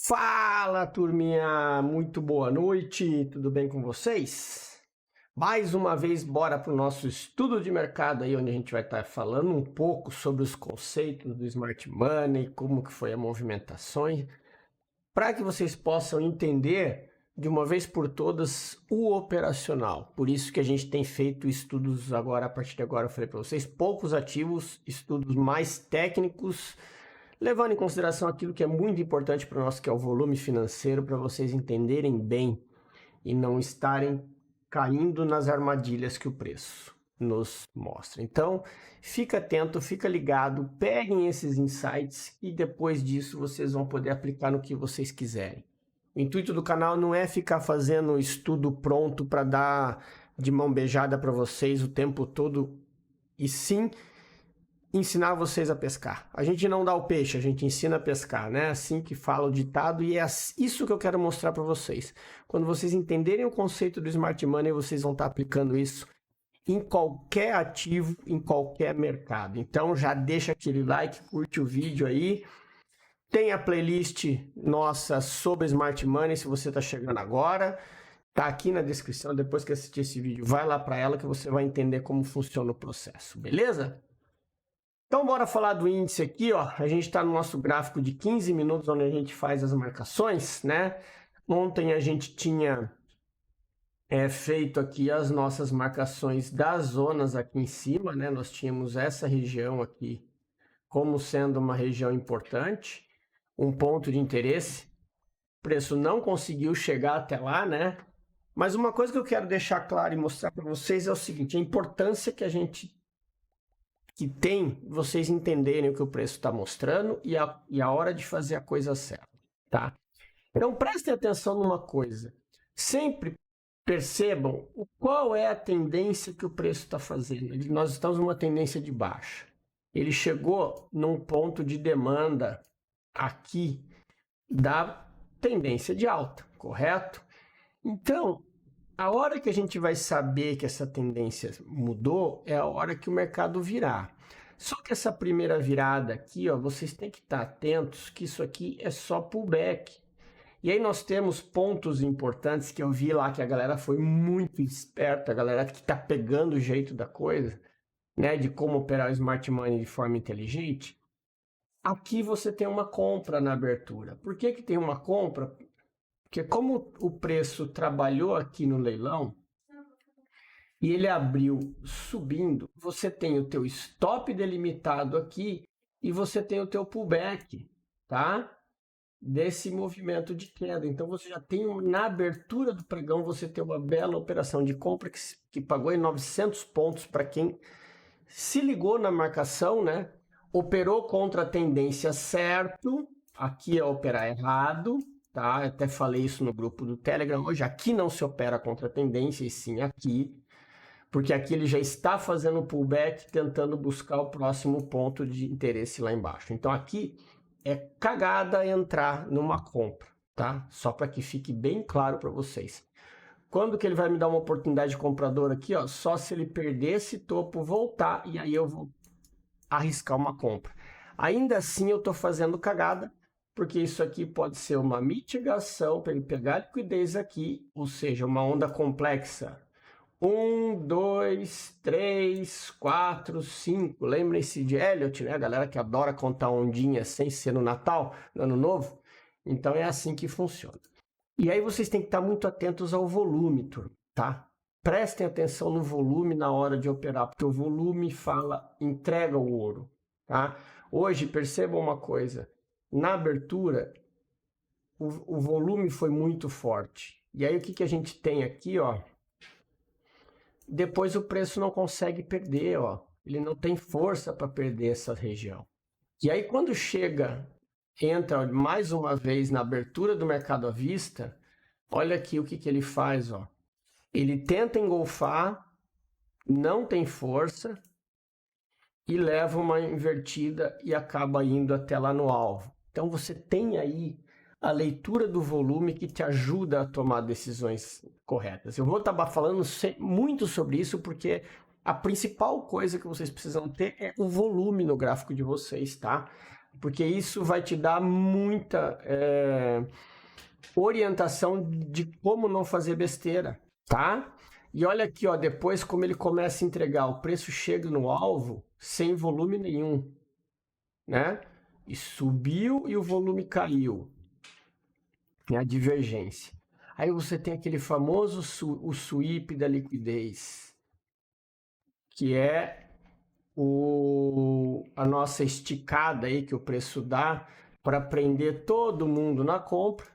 Fala, turminha! Muito boa noite, tudo bem com vocês? Mais uma vez, bora para o nosso estudo de mercado aí, onde a gente vai estar falando um pouco sobre os conceitos do Smart Money, como que foi a movimentação, para que vocês possam entender de uma vez por todas o operacional. Por isso que a gente tem feito estudos agora, a partir de agora eu falei para vocês, poucos ativos, estudos mais técnicos, levando em consideração aquilo que é muito importante para nós, que é o volume financeiro, para vocês entenderem bem e não estarem caindo nas armadilhas que o preço nos mostra. Então, fica atento, fica ligado, peguem esses insights e depois disso vocês vão poder aplicar no que vocês quiserem. O intuito do canal não é ficar fazendo estudo pronto para dar de mão beijada para vocês o tempo todo, e sim ensinar vocês a pescar. A gente não dá o peixe, a gente ensina a pescar, né? Assim que fala o ditado, e é isso que eu quero mostrar para vocês. Quando vocês entenderem o conceito do Smart Money, vocês vão estar aplicando isso em qualquer ativo, em qualquer mercado. Então já deixa aquele like, curte o vídeo aí. Tem a playlist nossa sobre Smart Money, se você está chegando agora. Tá aqui na descrição, depois que assistir esse vídeo, vai lá para ela que você vai entender como funciona o processo, beleza? Então, bora falar do índice aqui, ó. A gente está no nosso gráfico de 15 minutos, onde a gente faz as marcações, né? Ontem a gente tinha feito aqui as nossas marcações das zonas aqui em cima, né? Nós tínhamos essa região aqui como sendo uma região importante, um ponto de interesse. O preço não conseguiu chegar até lá, né? Mas uma coisa que eu quero deixar claro e mostrar para vocês é o seguinte: a importância que tem vocês entenderem o que o preço está mostrando e a hora de fazer a coisa certa, tá? Então prestem atenção numa coisa, sempre percebam qual é a tendência que o preço está fazendo. Nós estamos numa tendência de baixa, ele chegou num ponto de demanda aqui da tendência de alta, correto? Então, a hora que a gente vai saber que essa tendência mudou é a hora que o mercado virar. Só que essa primeira virada aqui, ó, vocês têm que estar atentos que isso aqui é só pullback. E aí nós temos pontos importantes que eu vi lá que a galera foi muito esperta, a galera que está pegando o jeito da coisa, né, de como operar o Smart Money de forma inteligente. Aqui você tem uma compra na abertura. Por que tem uma compra? Porque como o preço trabalhou aqui no leilão e ele abriu subindo, você tem o teu stop delimitado aqui e você tem o teu pullback, tá? Desse movimento de queda. Então você já tem, na abertura do pregão, você tem uma bela operação de compra que pagou em 900 pontos para quem se ligou na marcação, né? Operou contra a tendência certo, aqui é operar errado. Tá? Eu até falei isso no grupo do Telegram hoje. Aqui não se opera contra a tendência, e sim aqui, porque aqui ele já está fazendo pullback, tentando buscar o próximo ponto de interesse lá embaixo. Então aqui é cagada entrar numa compra, tá? Só para que fique bem claro para vocês. Quando que ele vai me dar uma oportunidade compradora aqui, ó? Só se ele perder esse topo, voltar, e aí eu vou arriscar uma compra. Ainda assim eu estou fazendo cagada, porque isso aqui pode ser uma mitigação para ele pegar a liquidez aqui, ou seja, uma onda complexa. 1, 2, 3, 4, 5. Lembrem-se de Elliott, né? A galera que adora contar ondinhas sem ser no Natal, no Ano Novo. Então é assim que funciona. E aí vocês têm que estar muito atentos ao volume, turma, tá? Prestem atenção no volume na hora de operar, porque o volume entrega o ouro, tá? Hoje, percebam uma coisa. Na abertura, o volume foi muito forte. E aí o que a gente tem aqui, ó? Depois o preço não consegue perder, ó. Ele não tem força para perder essa região. E aí quando entra mais uma vez na abertura do mercado à vista, olha aqui o que ele faz, ó. Ele tenta engolfar, não tem força e leva uma invertida e acaba indo até lá no alvo. Então você tem aí a leitura do volume que te ajuda a tomar decisões corretas. Eu vou estar falando muito sobre isso porque a principal coisa que vocês precisam ter é o volume no gráfico de vocês, tá? Porque isso vai te dar muita orientação de como não fazer besteira, tá? E olha aqui, ó, depois como ele começa a entregar, o preço chega no alvo sem volume nenhum, né? E subiu e o volume caiu, é a divergência. Aí você tem aquele famoso o sweep da liquidez, que é a nossa esticada aí que o preço dá para prender todo mundo na compra.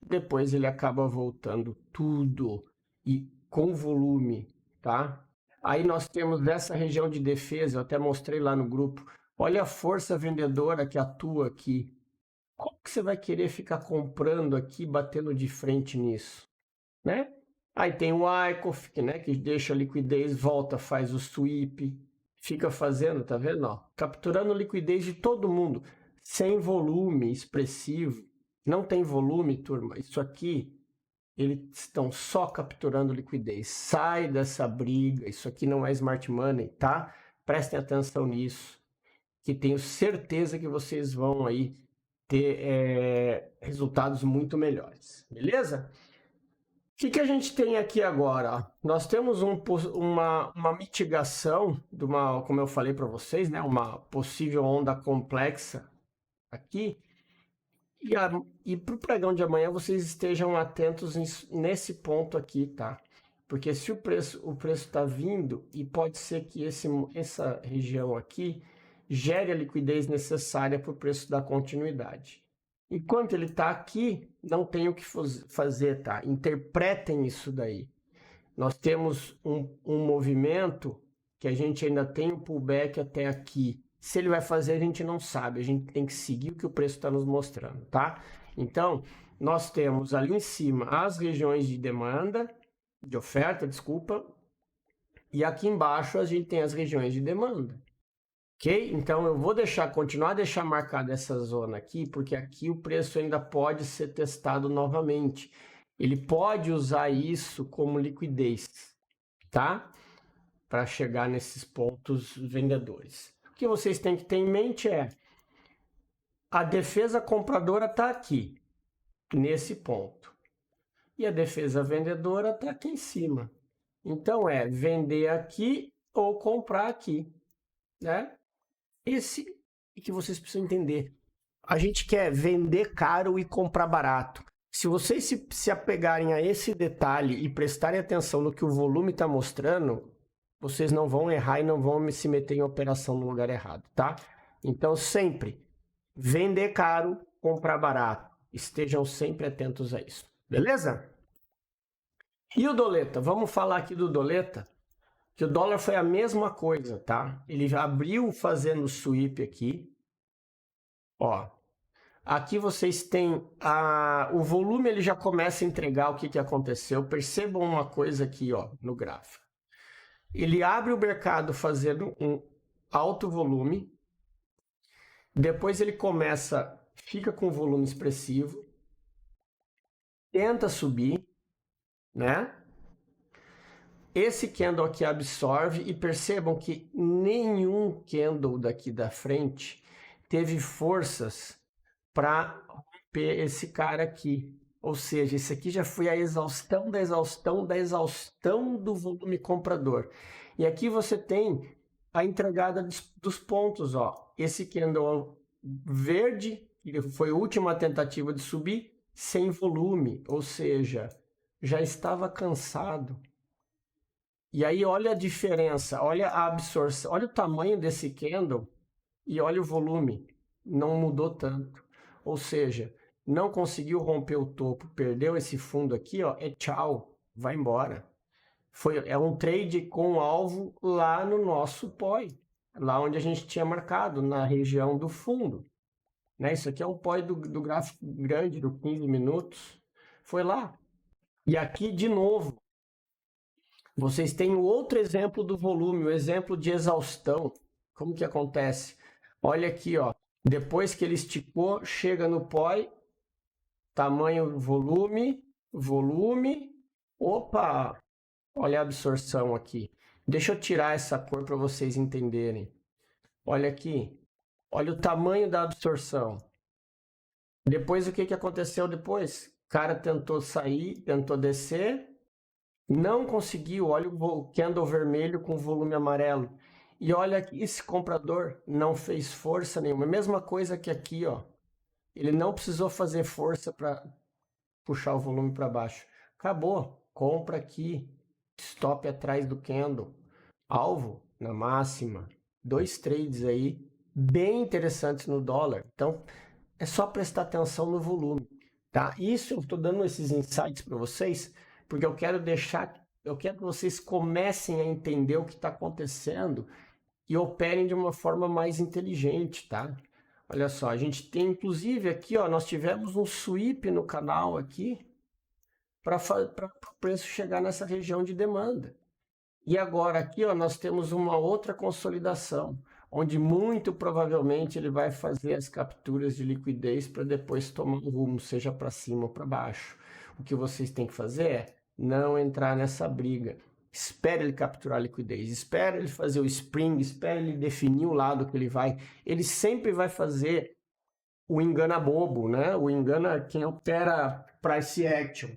Depois ele acaba voltando tudo e com volume, tá? Aí nós temos essa região de defesa, eu até mostrei lá no grupo. Olha a força vendedora que atua aqui. Como que você vai querer ficar comprando aqui, batendo de frente nisso, né? Aí tem o Wyckoff, né, que deixa a liquidez, volta, faz o sweep, fica fazendo, tá vendo? Ó, capturando liquidez de todo mundo, sem volume expressivo. Não tem volume, turma. Isso aqui, eles estão só capturando liquidez. Sai dessa briga. Isso aqui não é smart money, tá? Prestem atenção nisso, que tenho certeza que vocês vão aí ter resultados muito melhores. Beleza? O que a gente tem aqui agora? Nós temos uma mitigação de como eu falei para vocês, né? Uma possível onda complexa aqui. E para o pregão de amanhã vocês estejam atentos nesse ponto aqui, tá? Porque se o preço está vindo e pode ser que essa região aqui gere a liquidez necessária para o preço dar continuidade. Enquanto ele está aqui, não tem o que fazer, tá? Interpretem isso daí. Nós temos um movimento que a gente ainda tem um pullback até aqui. Se ele vai fazer, a gente não sabe. A gente tem que seguir o que o preço está nos mostrando, tá? Então, nós temos ali em cima as regiões de demanda, de oferta, desculpa. E aqui embaixo a gente tem as regiões de demanda. Ok? Então, eu vou continuar a deixar marcada essa zona aqui, porque aqui o preço ainda pode ser testado novamente. Ele pode usar isso como liquidez, tá? Para chegar nesses pontos vendedores. O que vocês têm que ter em mente é a defesa compradora está aqui, nesse ponto. E a defesa vendedora está aqui em cima. Então é vender aqui ou comprar aqui, né? Esse é que vocês precisam entender. A gente quer vender caro e comprar barato. Se vocês se apegarem a esse detalhe e prestarem atenção no que o volume está mostrando, vocês não vão errar e não vão se meter em operação no lugar errado, tá? Então, sempre vender caro, comprar barato. Estejam sempre atentos a isso, beleza? E o Doleta? Vamos falar aqui do Doleta, que o dólar foi a mesma coisa, tá? Ele já abriu fazendo sweep aqui, ó. Aqui vocês têm o volume, ele já começa a entregar o que aconteceu. Percebam uma coisa aqui, ó, no gráfico. Ele abre o mercado fazendo um alto volume, depois ele fica com volume expressivo, tenta subir, né? Esse candle aqui absorve e percebam que nenhum candle daqui da frente teve forças para romper esse cara aqui. Ou seja, esse aqui já foi a exaustão da exaustão da exaustão do volume comprador. E aqui você tem a entregada dos pontos, ó. Esse candle verde, que foi a última tentativa de subir, sem volume, ou seja, já estava cansado. E aí olha a diferença, olha a absorção, olha o tamanho desse candle e olha o volume, não mudou tanto. Ou seja, não conseguiu romper o topo, perdeu esse fundo aqui, ó, tchau, vai embora. É um trade com alvo lá no nosso POI, lá onde a gente tinha marcado, na região do fundo. Né? Isso aqui é um POI do gráfico grande, do 15 minutos, foi lá. E aqui, de novo, vocês têm outro exemplo do volume, o exemplo de exaustão. Como que acontece? Olha aqui, ó. Depois que ele esticou, chega no POI, tamanho, volume, opa! Olha a absorção aqui. Deixa eu tirar essa cor para vocês entenderem. Olha aqui. Olha o tamanho da absorção. Depois, o que aconteceu depois? O cara tentou sair, tentou descer, não conseguiu. Olha o candle vermelho com volume amarelo. E olha aqui, esse comprador não fez força nenhuma. Mesma coisa que aqui, ó. Ele não precisou fazer força para puxar o volume para baixo. Acabou. Compra aqui. Stop atrás do candle. Alvo na máxima. 2 trades aí bem interessantes no dólar. Então, é só prestar atenção no volume, tá? Isso eu estou dando esses insights para vocês, porque eu quero que vocês comecem a entender o que está acontecendo e operem de uma forma mais inteligente, tá? Olha só, a gente tem inclusive aqui, ó, nós tivemos um sweep no canal aqui para o preço chegar nessa região de demanda. E agora aqui, ó, nós temos uma outra consolidação, onde muito provavelmente ele vai fazer as capturas de liquidez para depois tomar um rumo, seja para cima ou para baixo. O que vocês têm que fazer é não entrar nessa briga. Espere ele capturar a liquidez, espere ele fazer o spring, espere ele definir o lado que ele vai. Ele sempre vai fazer o engana bobo, né? O engana quem opera price action.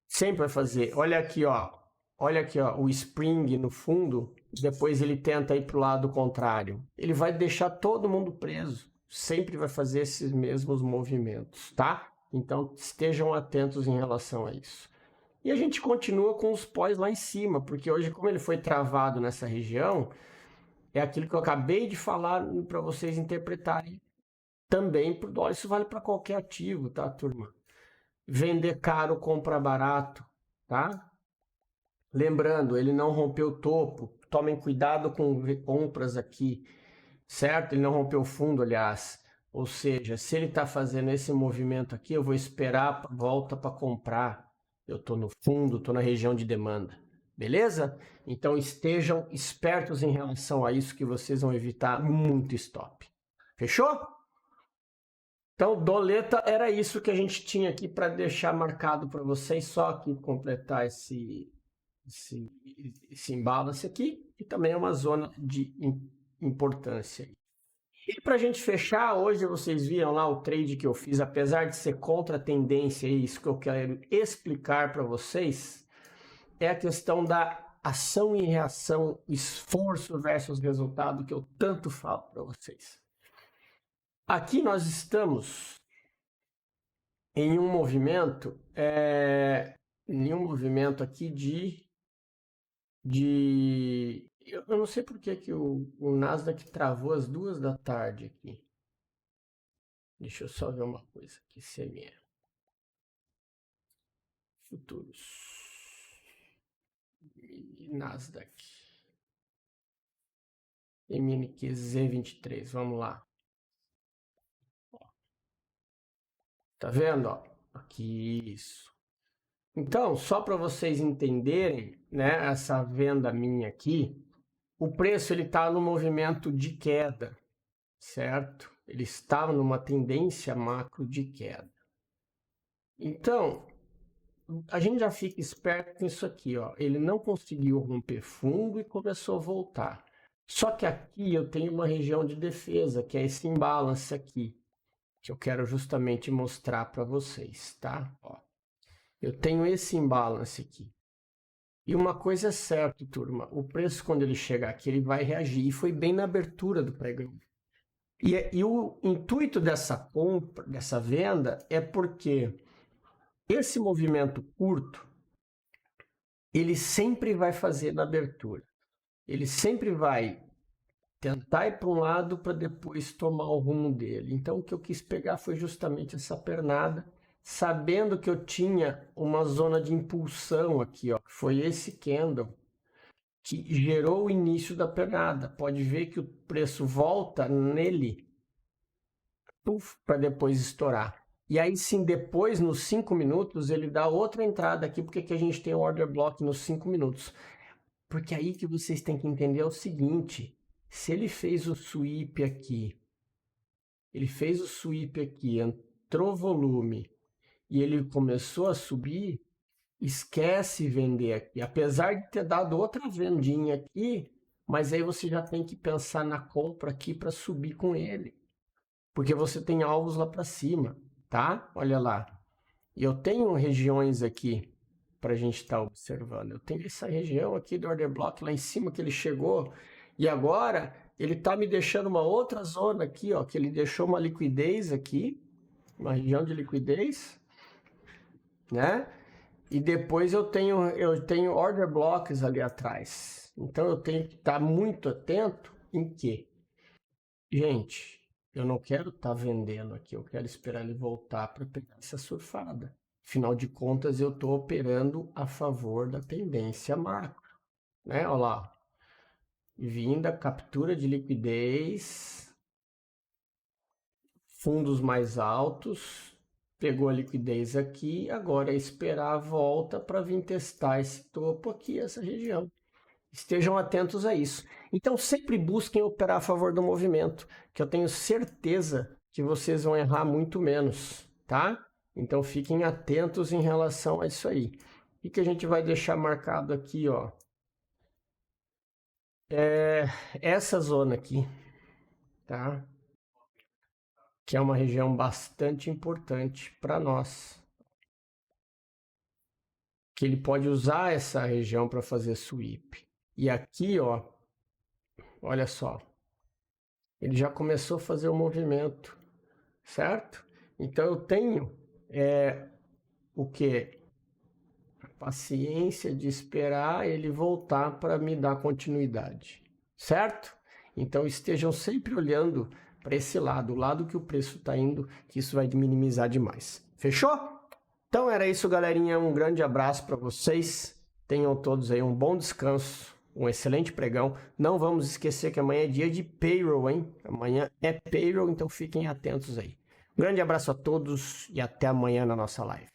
Sempre vai fazer. Olha aqui, ó. Olha aqui, ó, o spring no fundo, depois ele tenta ir para o lado contrário. Ele vai deixar todo mundo preso. Sempre vai fazer esses mesmos movimentos, tá? Então estejam atentos em relação a isso. E a gente continua com os pós lá em cima, porque hoje, como ele foi travado nessa região, é aquilo que eu acabei de falar para vocês interpretarem também para o dólar. Isso vale para qualquer ativo, tá, turma? Vender caro, comprar barato, tá? Lembrando, ele não rompeu o topo. Tomem cuidado com compras aqui, certo? Ele não rompeu o fundo, aliás. Ou seja, se ele está fazendo esse movimento aqui, eu vou esperar a volta para comprar. Eu estou no fundo, estou na região de demanda. Beleza? Então estejam espertos em relação a isso, que vocês vão evitar muito stop. Fechou? Então, doleta era isso que a gente tinha aqui para deixar marcado para vocês, só aqui completar esse imbalance aqui, e também é uma zona de importância. E para a gente fechar, hoje vocês viram lá o trade que eu fiz, apesar de ser contra a tendência, isso que eu quero explicar para vocês, é a questão da ação e reação, esforço versus resultado, que eu tanto falo para vocês. Aqui nós estamos em um movimento, aqui eu não sei por que o Nasdaq travou às 2 da tarde aqui. Deixa eu só ver uma coisa aqui, CME. Futuros. Nasdaq. MNQZ23, vamos lá. Tá vendo, ó? Aqui, isso. Então, só para vocês entenderem, né, essa venda minha aqui, o preço ele está no movimento de queda, certo? Ele estava numa tendência macro de queda. Então, a gente já fica esperto com isso aqui, ó. Ele não conseguiu romper fundo e começou a voltar. Só que aqui eu tenho uma região de defesa, que é esse imbalance aqui, que eu quero justamente mostrar para vocês, tá? Ó, eu tenho esse imbalance aqui. E uma coisa é certa, turma, o preço quando ele chegar aqui, ele vai reagir. E foi bem na abertura do pregão. E o intuito dessa compra, dessa venda, é porque esse movimento curto, ele sempre vai fazer na abertura. Ele sempre vai tentar ir para um lado para depois tomar o rumo dele. Então o que eu quis pegar foi justamente essa pernada, sabendo que eu tinha uma zona de impulsão aqui, ó, que foi esse candle que gerou o início da pernada. Pode ver que o preço volta nele para depois estourar. E aí sim, depois, nos 5 minutos, ele dá outra entrada aqui, porque aqui a gente tem um order block nos 5 minutos. Porque aí que vocês têm que entender é o seguinte, se ele fez o sweep aqui, entrou volume e ele começou a subir, esquece vender aqui. Apesar de ter dado outra vendinha aqui, Mas aí você já tem que pensar na compra aqui para subir com ele. Porque você tem alvos lá para cima, tá? Olha lá. E eu tenho regiões aqui para a gente estar observando. Eu tenho essa região aqui do order block lá em cima que ele chegou. E agora ele está me deixando uma outra zona aqui, ó, que ele deixou uma liquidez aqui, uma região de liquidez, né? E depois eu tenho order blocks ali atrás. Então eu tenho que estar muito atento em quê? Gente, eu não quero estar vendendo aqui, eu quero esperar ele voltar para pegar essa surfada. Afinal de contas, eu estou operando a favor da tendência macro, né? Olha lá, vinda, captura de liquidez, fundos mais altos, pegou a liquidez aqui, agora é esperar a volta para vir testar esse topo aqui, essa região. Estejam atentos a isso. Então, sempre busquem operar a favor do movimento, que eu tenho certeza que vocês vão errar muito menos, tá? Então, fiquem atentos em relação a isso aí. O que a gente vai deixar marcado aqui, ó? Essa zona aqui, tá? Que é uma região bastante importante para nós. Que ele pode usar essa região para fazer sweep. E aqui, ó, olha só, ele já começou a fazer o movimento, certo? Então eu tenho o que? Paciência de esperar ele voltar para me dar continuidade, certo? Então estejam sempre olhando para esse lado, o lado que o preço está indo, que isso vai minimizar demais. Fechou? Então era isso, galerinha. Um grande abraço para vocês. Tenham todos aí um bom descanso. Um excelente pregão. Não vamos esquecer que amanhã é dia de payroll, hein? Amanhã é payroll, então fiquem atentos aí. Um grande abraço a todos e até amanhã na nossa live.